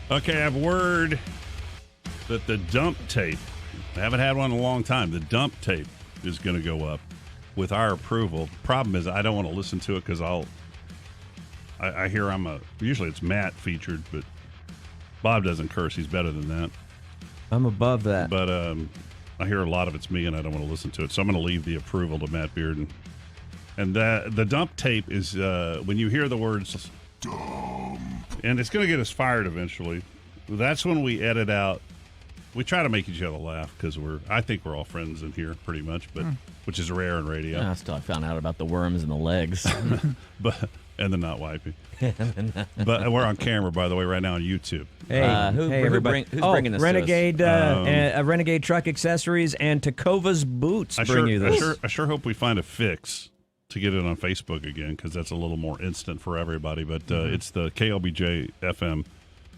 Okay, I have word that the dump tape, I haven't had one in a long time, the dump tape is going to go up with our approval. The problem is I don't want to listen to it because I hear usually it's Matt featured, but Bob doesn't curse. He's better than that. I'm above that. But I hear a lot of it's me, and I don't want to listen to it. So I'm going to leave the approval to Matt Bearden. And the dump tape is when you hear the words dump, and it's going to get us fired eventually. That's when we edit out. We try to make each other laugh because I think we're all friends in here pretty much, but which is rare in radio. Yeah, still I found out about the worms in the legs. And the not wiping. But we're on camera, by the way, right now on YouTube. Hey, everybody. Who's bringing this Renegade, Renegade Truck Accessories and Takova's Boots bring you this. I sure hope we find a fix to get it on Facebook again because that's a little more instant for everybody. But it's the KLBJ FM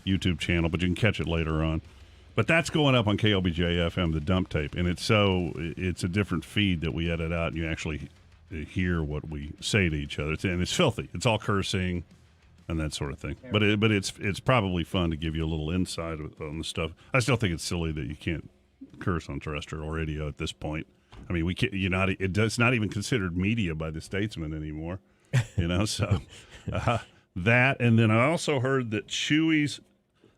YouTube channel, but you can catch it later on. But that's going up on KLBJ FM, the dump tape, and it's a different feed that we edit out, and you actually hear what we say to each other, and it's filthy. It's all cursing and that sort of thing. But it's probably fun to give you a little insight on the stuff. I still think it's silly that you can't curse on terrestrial radio at this point. I mean, it's not even considered media by the statesman anymore. So that, and then I also heard that Chewy's.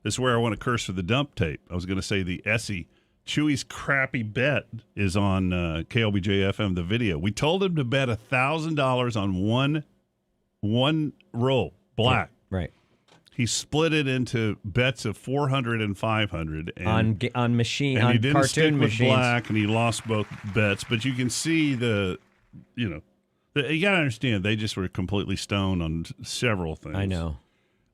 This is where I want to curse for the dump tape. I was going to say the Essie. Chewy's crappy bet is on KLBJ FM, the video. We told him to bet $1,000 on one roll, black. Yeah, right. He split it into bets of 400 and 500. And, on machine, and on he didn't cartoon stick with machines. black, and he lost both bets. But you can see you got to understand, they just were completely stoned on several things. I know.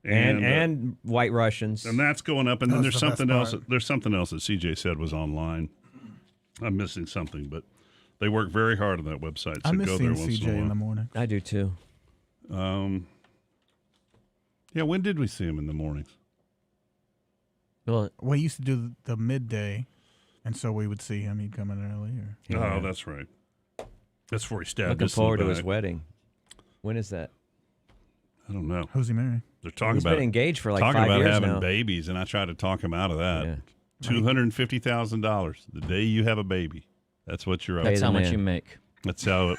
And White Russians, and that's going up. And then there's something else. There's something else that CJ said was online. I'm missing something, but they work very hard on that website. So I miss go there seeing once CJ in a while. in the morning. I do too. Yeah. When did we see him in the mornings? Well, we used to do the midday, and so we would see him. He'd come in early. Oh, that's right. That's before he stabbed. Looking us in the forward to back. his wedding. When is that? I don't know. Who's he marrying? They're talking He's about been engaged for like talking 5 about years having now. babies, and I tried to talk him out of that. Yeah. $250,000 the day you have a baby. That's what you're up. That's for. how much you make. That's how.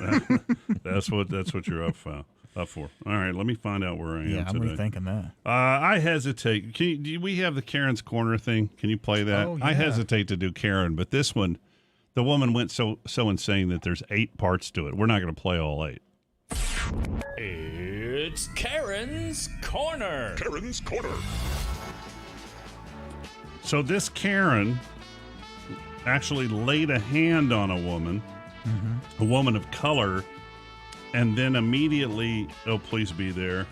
That's what you're up for. All right, let me find out where I am Yeah, I'm today. rethinking that. I hesitate. Do we have the Karen's Corner thing? Can you play that? Oh, yeah. I hesitate to do Karen, but this one, the woman went so insane that there's 8 parts to it. We're not going to play all 8. It's Karen's Corner. Karen's Corner. So this Karen actually laid a hand on a woman, a woman of color, and then immediately, oh, please be there,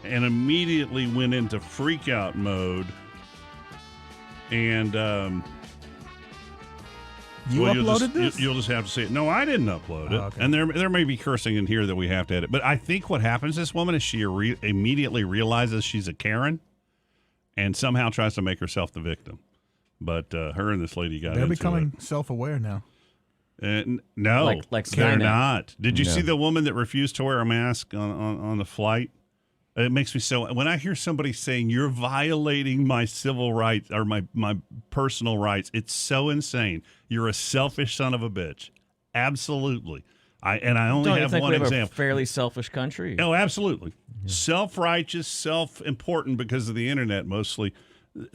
and immediately went into freak-out mode. And uploaded this? You'll just have to see it. No, I didn't upload it. Oh, okay. And there may be cursing in here that we have to edit. But I think what happens to this woman is she immediately realizes she's a Karen and somehow tries to make herself the victim. But her and this lady got They're into becoming self-aware now. no, Like they're Skynet. not. Did you No. see the woman that refused to wear a mask on the flight? It makes me so. When I hear somebody saying you're violating my civil rights or my personal rights, it's so insane. You're a selfish son of a bitch. Absolutely. I only Don't you have think one we have example. a fairly selfish country? Oh, absolutely. Self-righteous, self-important because of the internet mostly.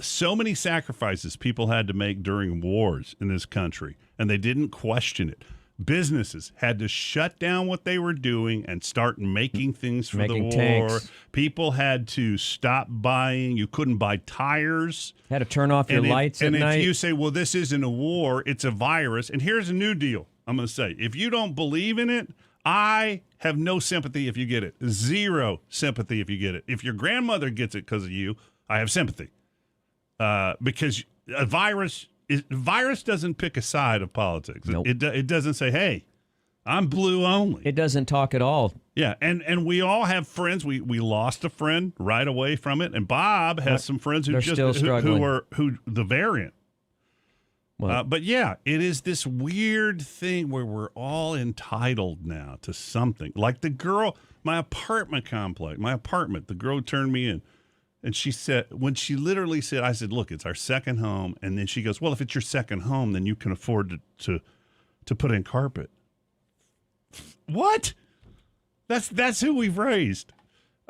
So many sacrifices people had to make during wars in this country, and they didn't question it. Businesses had to shut down what they were doing and start making things for the war. Tanks. People had to stop buying. You couldn't buy tires. Had to turn off your lights at and night. if you say, well, this isn't a war, it's a virus. And here's a new deal I'm going to say. If you don't believe in it, I have no sympathy if you get it. Zero sympathy if you get it. If your grandmother gets it because of you, I have sympathy. Because a virus doesn't pick a side of politics. Nope. It doesn't say, hey, I'm blue only. It doesn't talk at all. Yeah, and we all have friends. We lost a friend right away from it, and Bob has some friends who They're just still struggling. who the variant. Well, But yeah, it is this weird thing where we're all entitled now to something. Like the girl, my apartment, the girl who turned me in. And she said, when she literally said, I said, look, it's our second home. And then she goes, well, if it's your second home, then you can afford to put in carpet. What? That's who we've raised.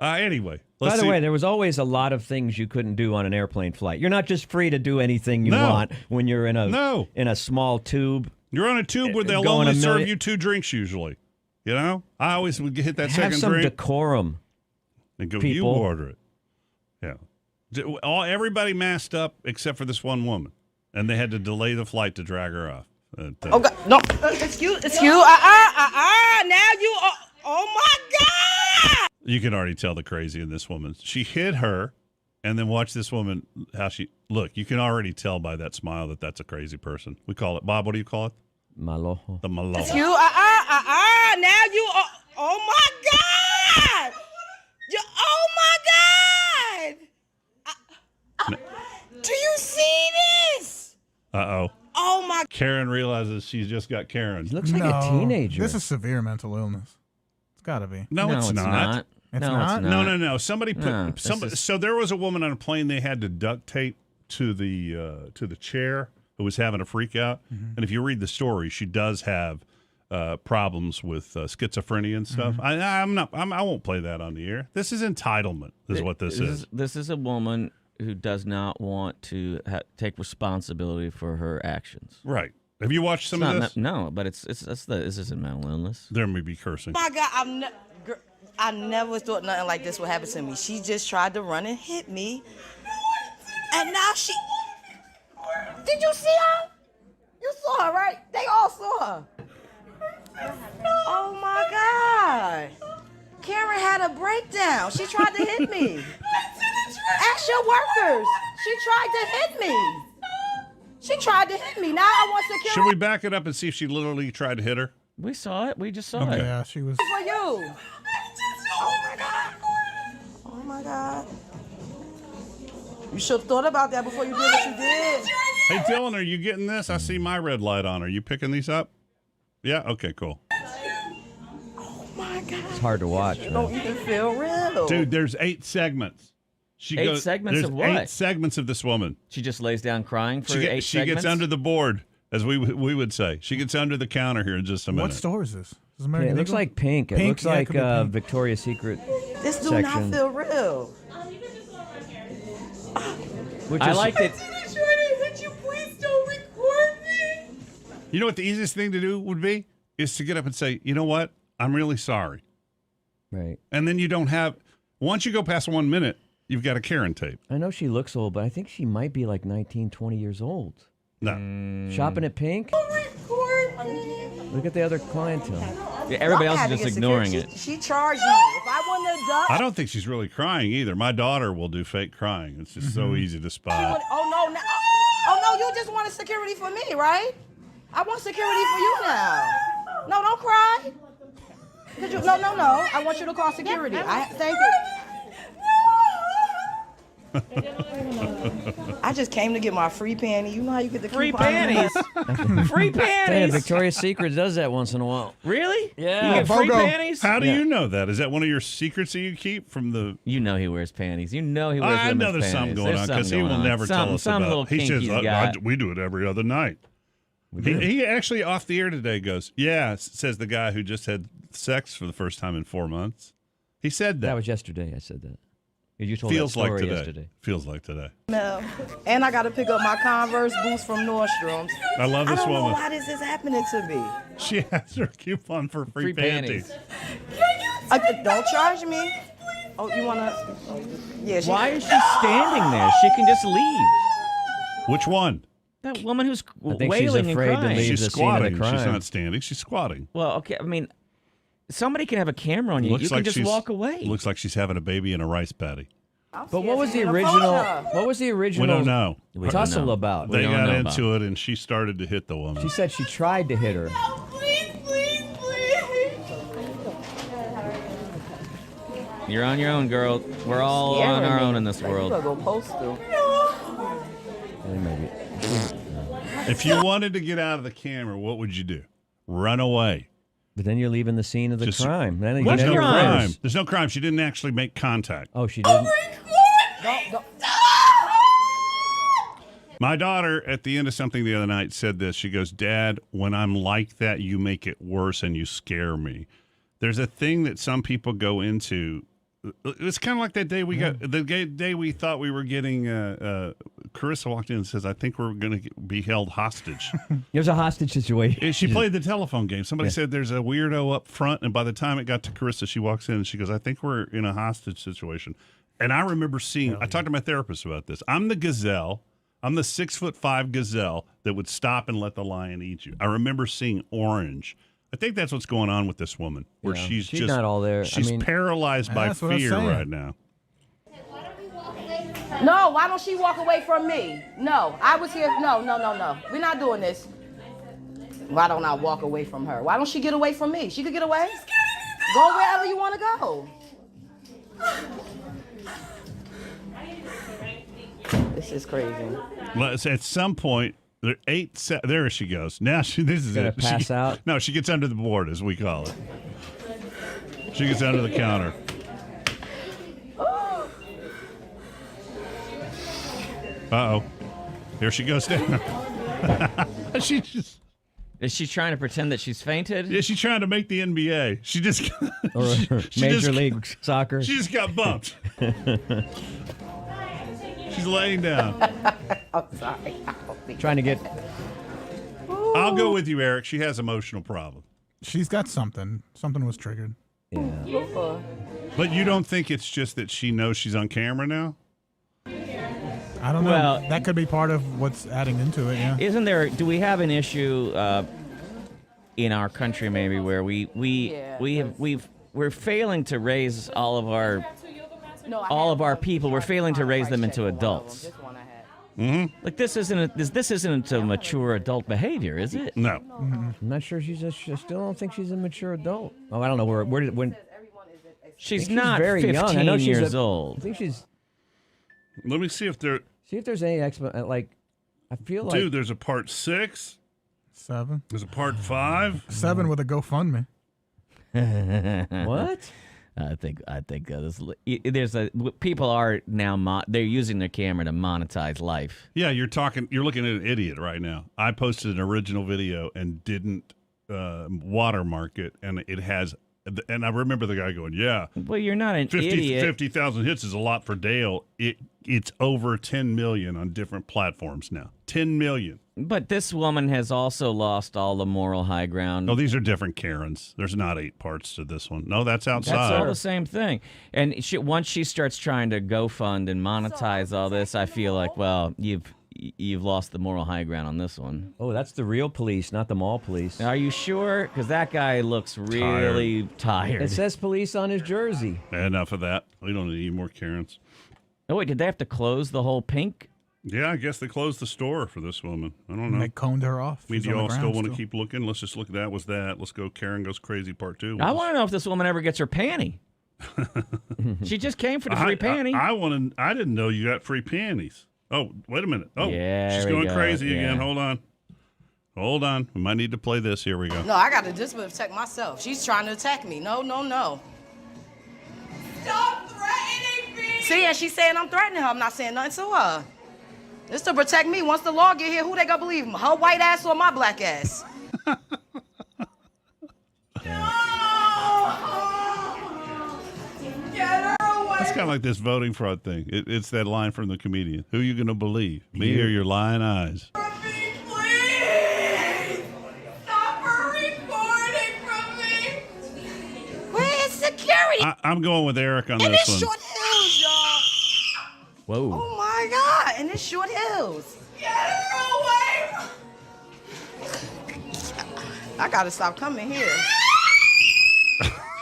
Anyway. By the way, there was always a lot of things you couldn't do on an airplane flight. You're not just free to do anything you want when you're in a small tube. You're on a tube where they'll only serve you 2 drinks usually. You know? I always would hit that second drink. Have some decorum. And go, people. you order it. Yeah. Everybody masked up except for this one woman. And they had to delay the flight to drag her off. Oh, God. No. Excuse. Now you are. Oh, my God. You can already tell the crazy in this woman. She hit her, and then watch this woman, how she, look, you can already tell by that smile that that's a crazy person. We call it, Bob, what do you call it? Malojo. The malojo. Excuse. Now you are. Oh, my God. Oh, my God. Do you see this? Uh-oh. Oh, my. Karen realizes she's just got Karen. She looks like a teenager. This is severe mental illness. It's got to be. No, it's not. It's No, not? it's not. No. Somebody put so there was a woman on a plane they had to duct tape to the chair who was having a freak out. Mm-hmm. And if you read the story, she does have problems with schizophrenia and stuff. Mm-hmm. I won't play that on the air. This is entitlement, is what this is. This is a woman who does not want to take responsibility for her actions. Right. Have you watched some of this? No, but this isn't mental illness. There may be cursing. My God, I never thought nothing like this would happen to me. She just tried to run and hit me. And now she... Did you see her? You saw her, right? They all saw her. Oh, my God. Karen had a breakdown. She tried to hit me. Ask your workers. She tried to hit me. She tried to hit me. Now I want security. Should we back it up and see if she literally tried to hit her? We saw it. We just saw it. Yeah, she was. For you. Oh, my God. Oh, my God. You should have thought about that before you did what you did. Hey, Dylan, are you getting this? I see my red light on. Are you picking these up? Yeah? Okay, cool. Oh, my God. It's hard to watch. You don't even feel real. Dude, there's 8 segments. Segments of what? 8 segments of this woman. She just lays down crying for 8 segments? She gets under the board, as we would say. She gets under the counter here in just a minute. What store is this? Is It looks like Pink. It looks like Pink. Victoria's Secret This do section. not feel real. I liked it. You know what the easiest thing to do would be? Is to get up and say, you know what? I'm really sorry. Right. And then you don't have, once you go past 1 minute, you've got a Karen tape. I know she looks old, but I think she might be like 19, 20 years old. No. Shopping at Pink? Look at the other clientele. Yeah, everybody Y'all else had is to just get ignoring security. it. She charged me. If I wouldn't have done... I don't think she's really crying either. My daughter will do fake crying. It's just so easy to spot. Oh, no, you just wanted security for me, right? I want security for you now. No, don't cry. No. I want you to call security. Thank you. I just came to get my free panty. You know how you get the Free coupon? panties. Free panties. Victoria's Secret does that once in a while. Really? Yeah. You get free Bogo. panties? How do you know that? Is that one of your secrets that you keep from the... You know he wears panties. You know he wears I women's know there's something panties. going on because he will never tell us some about little it. He kink says, he's got. we do it every other night. He actually, off the air today, goes, yeah, says the guy who just had sex for the first time in 4 months. He said that. That was yesterday. I said that. You told Feels that story like today. yesterday. Feels like today. No. And I got to pick up my Converse boots from Nordstrom's. I love this I don't know woman. why this is happening to me. She has her coupon for free panties. Don't charge me. Oh, you want to? Yeah. Why is she standing there? She can just leave. Which one? That woman who's I think she's wailing and afraid to crying. leave. She's the scene of the squatting. She's crime. not standing. She's squatting. Well, okay. I mean, somebody can have a camera on you. You can just walk away. Looks like she's having a baby in a rice patty. But what was the original? What was the original? We don't know. We don't tussle know. about? They don't got know into it, and she started to hit the woman. She said she tried to hit her. Please. You're on your own, girl. We're all on our own in this world. Go postal. Maybe. If you wanted to get out of the camera, what would you do? Run away. But then you're leaving the scene of the crime. Then you What There's no never crime? crime. knows. There's no crime. She didn't actually make contact. Oh, she didn't. Don't. My daughter, at the end of something the other night, said this. She goes, Dad, when I'm like that, you make it worse and you scare me. There's a thing that some people go into. It's kind of like that day day we thought we were getting. Carissa walked in and says, "I think we're going to be held hostage." There's a hostage situation. And she played the telephone game. Somebody said there's a weirdo up front, and by the time it got to Carissa, she walks in and she goes, "I think we're in a hostage situation." And I remember seeing. I talked to my therapist about this. I'm the gazelle. I'm the 6'5" gazelle that would stop and let the lion eat you. I remember seeing orange. I think that's what's going on with this woman, where she's just not all there. She's paralyzed by fear right now. No, why don't she walk away from me? No, I was here. No. We're not doing this. Why don't I walk away from her? Why don't she get away from me? She could get away. Go wherever you want to go. This is crazy. Well, at some point, there she goes. Now this is gonna it. Pass out. No, she gets under the board, as we call it. She gets under the counter. Uh-oh. Here she goes down. She just... Is she trying to pretend that she's fainted? Yeah, she's trying to make the NBA. She just... Or Major League Soccer. She just got bumped. She's laying down. I'm sorry. Trying to get... I'll go with you, Eric. She has emotional problem. She's got something. Something was triggered. Yeah. But you don't think it's just that she knows she's on camera now? I don't know. Well, that could be part of what's adding into it, yeah. Isn't there? Do we have an issue in our country maybe where we're failing to raise all of our people? We're failing to raise them into adults. Mm-hmm. Like this isn't a mature adult behavior, is it? No. I'm not sure I still don't think she's a mature adult. Oh, I don't know when. She's not very 15 young. I know years I old. think she's. Let me see if there's any like. I feel like. Dude, there's a part 6. 7. There's a part 5. 7 with a GoFundMe. What? I think people are now they're using their camera to monetize life. Yeah, you're looking at an idiot right now. I posted an original video and didn't watermark it, and it has. And I remember the guy going, "Yeah, well, you're not an idiot. 50,000 hits is a lot for Dale. It's over 10 million on different platforms now. 10 million. But this woman has also lost all the moral high ground. Oh, these are different Karens. There's not 8 parts to this one. No, that's outside. That's all the same thing. And once she starts trying to GoFund and monetize all this, I feel like, well, you've lost the moral high ground on this one. Oh, that's the real police, not the mall police. Are you sure? Because that guy looks really tired. It says police on his jersey. Enough of that. We don't need any more Karens. Oh, wait, did they have to close the whole pink? Yeah, I guess they closed the store for this woman. I don't know. They coned her off. I mean, do y'all still want to keep looking? Let's just look at that. Was that? Let's go Karen Goes Crazy Part 2. I want to know if this woman ever gets her panty. She just came for the free panty. I didn't know you got free panties. Oh, wait a minute. Oh, yeah, she's going crazy again. Hold on. We might need to play this. Here we go. No, I got to just protect myself. She's trying to attack me. No. Stop threatening me! See, and she's saying I'm threatening her. I'm not saying nothing to her. It's to protect me. Once the law get here, who they gonna believe? Her white ass or my black ass? Get her away! It's kind of like this voting fraud thing. It's that line from the comedian. Who are you going to believe? Me or your lying eyes? Please! Stop her recording from me! Where is security? I'm going with Eric on in this this one. short hills, y'all. Whoa. Oh my God! In this short hills. Get her away! I gotta stop coming here.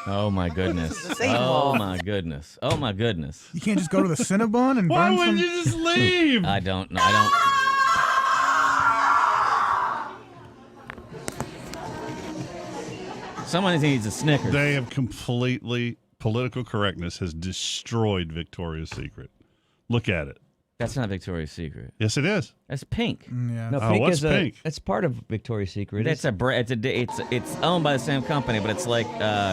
Oh my goodness. the same Oh wall. my goodness. Oh my goodness. You can't just go to the Cinnabon and Why burn wouldn't some... you just leave? I don't know. Someone needs a Snickers. They have completely, political correctness has destroyed Victoria's Secret. Look at it. That's not Victoria's Secret. Yes, it is. That's pink. Yeah. No, Oh, pink what's is pink? It's part of Victoria's Secret. It's owned by the same company, but it's like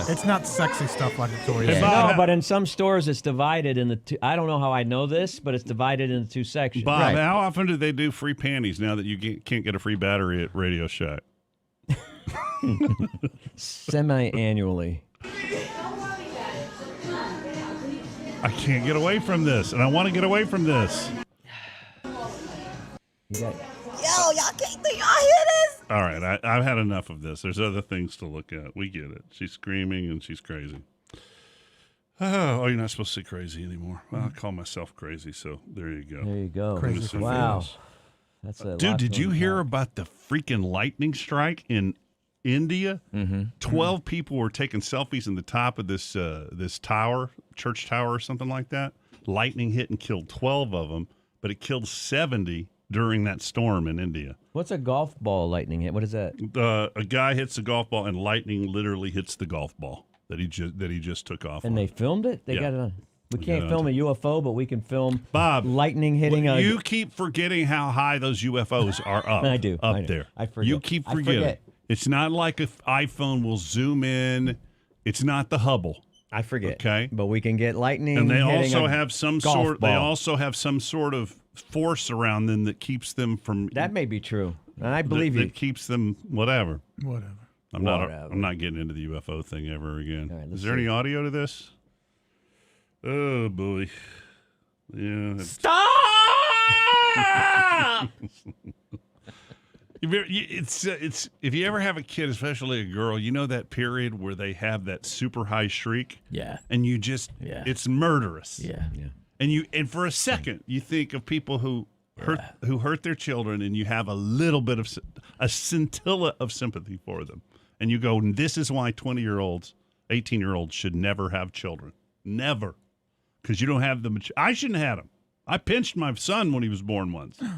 It's not sexy stuff like Victoria's Hey, Secret. Bob, No, but in some stores it's divided into two. I don't know how I know this, but it's divided into two sections. Bob, Right. how often do they do free panties now that you can't get a free battery at Radio Shack? Semi-annually. I can't get away from this, and I want to get away from this. You got, Yo, y'all can't think y'all hear this? All right, I've had enough of this. There's other things to look at. We get it. She's screaming and she's crazy. Oh, you're not supposed to say crazy anymore. Well, I call myself crazy, so there you go. there you go. Crazy for Wow. fools. That's a Dude, lot did to you hear unpack. about the freaking lightning strike in India? 12 people were taking selfies in the top of this tower, church tower or something like that. Lightning hit and killed 12 of them, but it killed 70 during that storm in India. What's a golf ball lightning hit? What is that? A guy hits a golf ball and lightning literally hits the golf ball that he just took off. And on. they filmed it? They Yeah. got it on. We got can't it film on a UFO, but we can film Bob, lightning hitting a. you keep forgetting how high those UFOs are up. I do. Up I know. there. I forget. You keep I forgetting. forget. It's not like an iPhone will zoom in. It's not the Hubble. I forget. Okay. But we can get lightning. And they hitting also a have some golf sort. They ball. also have some sort of force around them that keeps them from. That may be true. And I believe you. That keeps them whatever. Whatever. I'm Whatever. not getting into the UFO thing ever again. All right, Is let's there see. any audio to this? Oh boy. Yeah. stop. It's if you ever have a kid, especially a girl, you know that period where they have that super high shriek, Yeah. and you just it's murderous. Yeah. And for a second you think of people who hurt their children, and you have a little bit of a scintilla of sympathy for them, and you go, this is why 20-year-olds, 18-year-olds should never have children, never, because you don't have the. I shouldn't have had them. I pinched my son when he was born once, when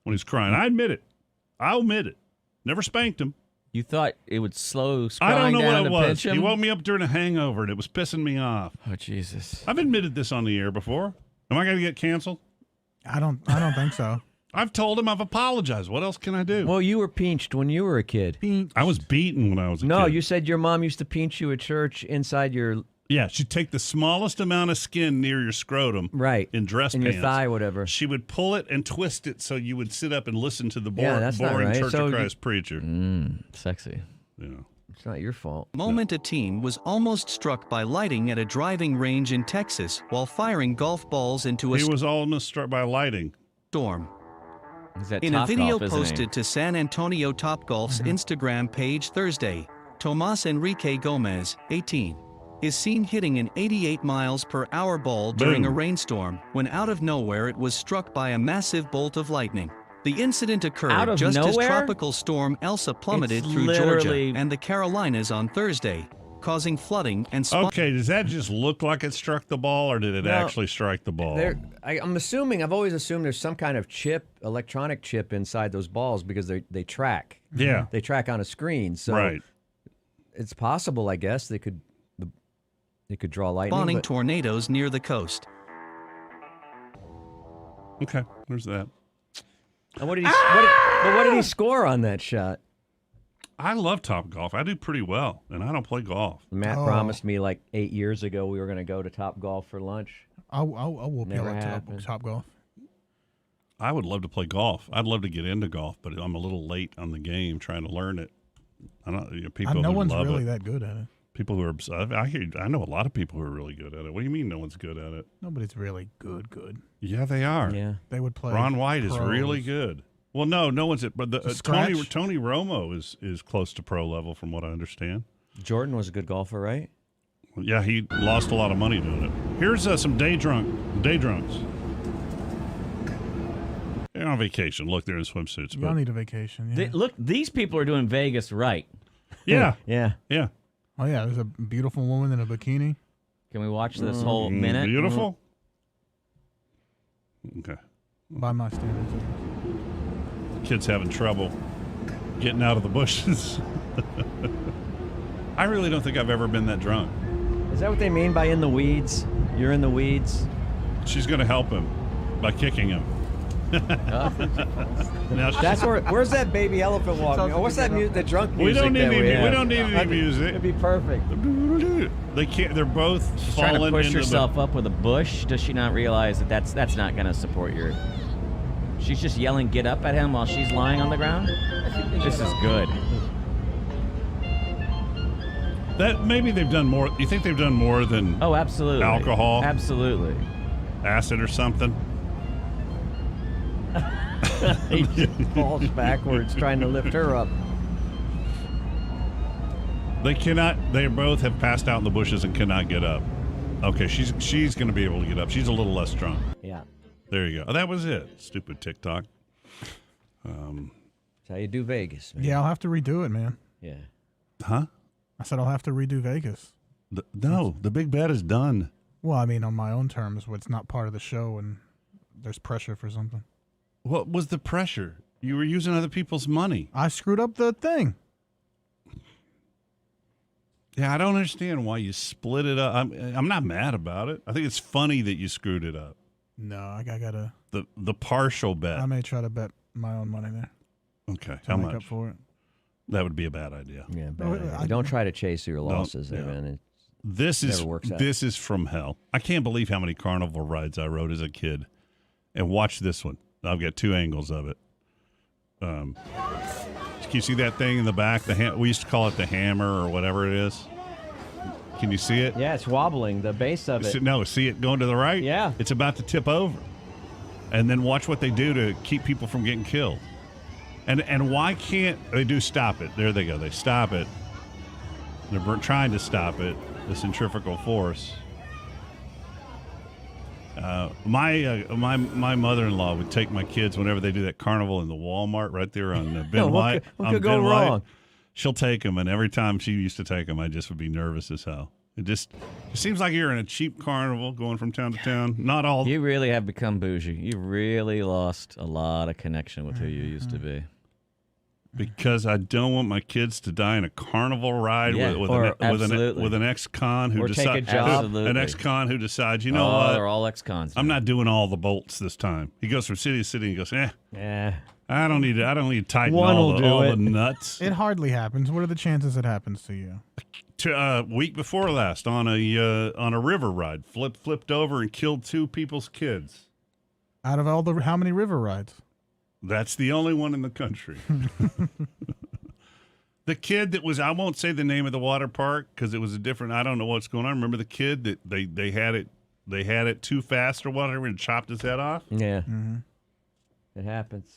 he was crying. I admit it. I'll admit it. Never spanked him. You thought it would slow I don't scrolling know down what it to was. pinch him? He woke me up during a hangover, and it was pissing me off. Oh, Jesus. I've admitted this on the air before. Am I going to get canceled? I don't think so. I've told him I've apologized. What else can I do? Well, you were pinched when you were a kid. I was beaten when I was a No, kid. you said your mom used to pinch you at church inside your Yeah, she'd take the smallest amount of skin near your scrotum, right in dress in pants. your thigh, whatever. She would pull it and twist it so you would sit up and listen to the Yeah, that's not boring right. Church So of you- Christ preacher. Sexy. Yeah. It's not your fault. Moment a teen was almost struck by lightning at a driving range in Texas while firing golf balls into a He was almost struck by lightning. storm. Is that In a Top video Golf, isn't he? posted to San Antonio Topgolf's Instagram page Thursday, Tomas Enrique Gomez, 18, is seen hitting an 88 miles per hour ball during a Boom. rainstorm when out of nowhere it was struck by a massive bolt of lightning. The incident Out occurred of just as nowhere? tropical storm Elsa plummeted It's through literally- Georgia and the Carolinas on Thursday, causing flooding and Okay, does that just look like it struck the ball, or did it No. actually strike the ball? I'm assuming. I've always assumed there's some kind of chip, electronic chip inside those balls because they track. Yeah. They track on a screen. So Right. it's possible, I guess, they could draw lightning. spawning but- tornadoes near the coast. Okay, there's that. And what did he score on that shot? I love Top Golf. I do pretty well, and I don't play golf. Matt promised me like 8 years ago we were going to go to Top Golf for lunch. I'll whoop you Never at happened. Top Golf. I would love to play golf. I'd love to get into golf, but I'm a little late on the game trying to learn it. I don't. People No who one's love really it. that good at it. People who are. I know a lot of people who are really good at it. What do you mean no one's good at it? Nobody's really good. Yeah, they are. Yeah. They would play. Ron White is pros. really good. Well, no one's it. But To Tony scratch? Romo is close to pro level, from what I understand. Jordan was a good golfer, right? Yeah, he lost a lot of money doing it. Here's some day drunks. They're on vacation. Look, they're in swimsuits. Y'all But need a vacation. Yeah. Look, these people are doing Vegas right. yeah, Yeah. yeah. Oh yeah, there's a beautiful woman in a bikini. Can we watch this whole minute? Beautiful. Okay. By my standards. Kids having trouble getting out of the bushes. I really don't think I've ever been that drunk. Is that what they mean by in the weeds? You're in the weeds? She's going to help him. by kicking him. Now That's where's that baby elephant walking? What's that music? The drunk music. We don't need any music. It'd be perfect. They can't. They're both She's falling trying to push into herself up with a bush. Does she not realize that that's not going to support your? She's just yelling, "Get up!" at him while she's lying on the ground. This is good. That maybe they've done more. You think they've done more than? Oh, absolutely. Alcohol, absolutely. Acid or something. He just falls backwards trying to lift her up. They cannot. They both have passed out in the bushes and cannot get up. Okay, she's going to be able to get up. She's a little less strong. Yeah. There you go. Oh, that was it. Stupid TikTok. That's how you do Vegas, man. Yeah, I'll have to redo it, man. Yeah. Huh? I said I'll have to redo Vegas. No, the big bet is done. Well, I mean, on my own terms, where it's not part of the show and there's pressure for something. What was the pressure? You were using other people's money. I screwed up the thing. Yeah, I don't understand why you split it up. I'm not mad about it. I think it's funny that you screwed it up. No, I gotta. The partial bet. I may try to bet my own money there. Okay, to how make much? up for it. That would be a bad idea. Yeah, bad idea. Don't try to chase your losses there, man. This never works out. This is from hell. I can't believe how many carnival rides I rode as a kid. And watch this one. I've got two angles of it. Can you see that thing in the back? We used to call it the hammer or whatever it is. Can you see it? Yeah, it's wobbling. The base of it. No, see it going to the right? Yeah. It's about to tip over. And then watch what they do to keep people from getting killed. And why can't they stop it? There they go. They stop it. They're trying to stop it, the centrifugal force. My mother-in-law would take my kids whenever they do that carnival in the Walmart right there on Ben White. What could go wrong? She'll take them, and every time she used to take them, I just would be nervous as hell. It seems like you're in a cheap carnival going from town to town. Not all. You really have become bougie. You really lost a lot of connection with who you used to be. Because I don't want my kids to die in a carnival ride with an ex-con who decides an ex-con who decides, you know what? They're all ex-cons. I'm not doing all the bolts this time. He goes from city to city and goes, Yeah. I don't need to tighten One all will the do nuts. It hardly happens. What are the chances it happens to you? Week before last on a river ride, flipped over and killed two people's kids. Out of all how many river rides? That's the only one in the country. The kid that was, I won't say the name of the water park because it was I don't know what's going on. Remember the kid that they had it too fast or whatever and chopped his head off? Yeah. Mm-hmm. It happens.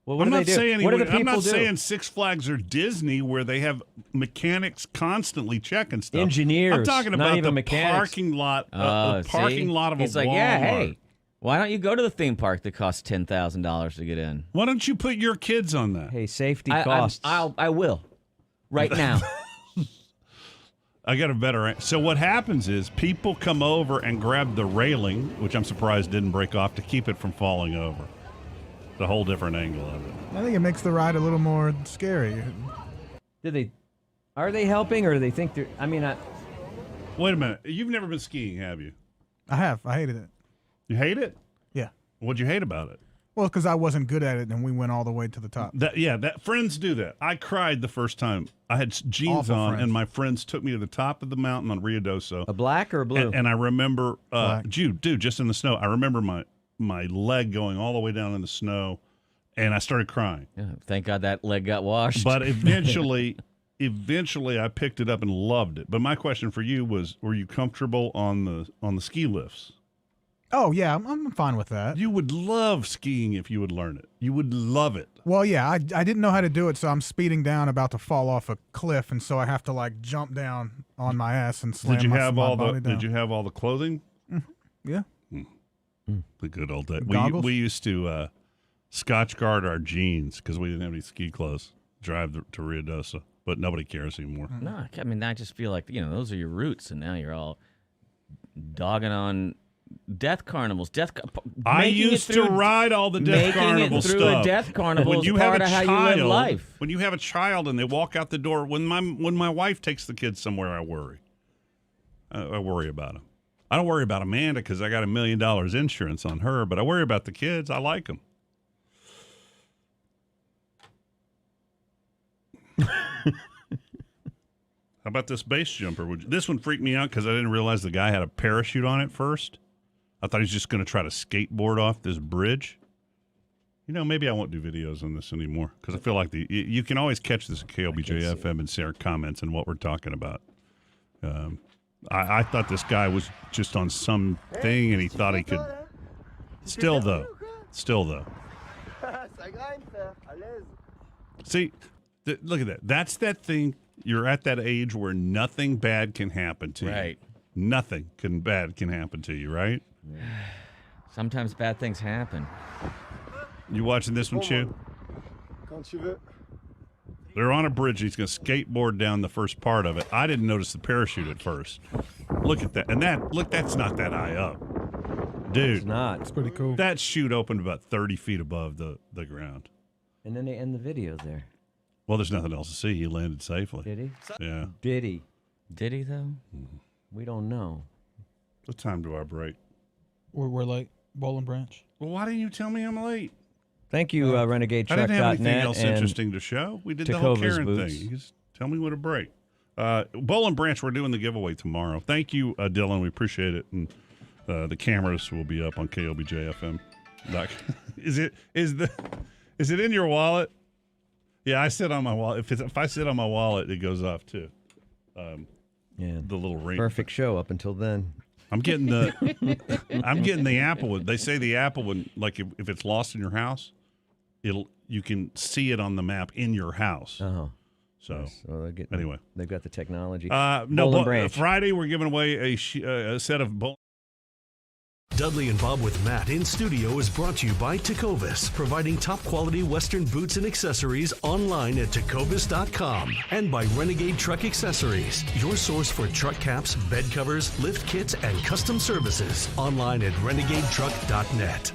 Well, what do they do? What do the people I'm not do? saying Six Flags or Disney where they have mechanics constantly checking stuff. Engineers. I'm talking not about even the mechanics. parking lot of a Walmart. He's like, yeah, hey, why don't you go to the theme park that costs $10,000 to get in? Why don't you put your kids on that? Hey, safety costs. I will. Right now. I got a better answer. So what happens is people come over and grab the railing, which I'm surprised didn't break off, to keep it from falling over. It's a whole different angle of it. I think it makes the ride a little more scary. Are they helping, or do they think they're? I mean, wait a minute. You've never been skiing, have you? I have. I hated it. You hate it? Yeah. What'd you hate about it? Well, because I wasn't good at it, and we went all the way to the top. Friends do that. I cried the first time. I had jeans on, and my friends took me to the top of the mountain on Rio Doso. A black or a blue? And I remember, dude, just in the snow. I remember my leg going all the way down in the snow, and I started crying. Yeah, thank God that leg got washed. But eventually I picked it up and loved it. But my question for you was, were you comfortable on the ski lifts? Oh, yeah, I'm fine with that. You would love skiing if you would learn it. You would love it. Well, yeah, I didn't know how to do it, so I'm speeding down, about to fall off a cliff, and so I have to jump down on my ass and slam my body down. Did you have all the clothing? Mm-hmm. Yeah. The good old days. Goggles? We used to Scotch guard our jeans because we didn't have any ski clothes. Drive to Rio Doso, but nobody cares anymore. No, I mean, I just feel like those are your roots, and now you're all dogging on death carnivals. I used to ride all the death carnival stuff. Making it through a death carnival is part of how you live life. When you have a child and they walk out the door, when my wife takes the kids somewhere, I worry. I worry about them. I don't worry about Amanda because I got $1 million insurance on her, but I worry about the kids. I like them. How about this base jumper? This one freaked me out because I didn't realize the guy had a parachute on it first. I thought he was just going to try to skateboard off this bridge. You know, maybe I won't do videos on this anymore because I feel like you can always catch this at KLBJ FM and share comments and what we're talking about. I thought this guy was just on some thing and he thought he could. Still though. See, look at that. That's that thing. You're at that age where nothing bad can happen to you. Right. Nothing bad can happen to you, right? Sometimes bad things happen. You watching this one, Chew? They're on a bridge. He's going to skateboard down the first part of it. I didn't notice the parachute at first. Look at that. And that's not that high up. Dude. It's not. It's pretty cool. That chute opened about 30 feet above the ground. And then they end the video there. Well, there's nothing else to see. He landed safely. Did he? Yeah. Did he? Did he, though? We don't know. What time do I break? We're late. Bowling Branch. Well, why didn't you tell me I'm late? Thank you, RenegadeTruck.net. I didn't have anything else interesting to show. We did the whole Takova's Karen boots. thing. You just tell me when to break. Bowling Branch, we're doing the giveaway tomorrow. Thank you, Dylan. We appreciate it. And the cameras will be up on KLBJ FM. Is it in your wallet? Yeah, I sit on my wallet. If I sit on my wallet, it goes off too. Yeah. The little ring. Perfect show up until then. I'm getting the Apple. They say the Apple would, like if it's lost in your house, you can see it on the map in your house. Oh. So anyway, they've got the technology. Friday we're giving away a set of Dudley and Bob with Matt in studio is brought to you by Takovas, providing top quality Western boots and accessories online at Takovas.com, and by Renegade Truck Accessories, your source for truck caps, bed covers, lift kits, and custom services online at RenegadeTruck.net.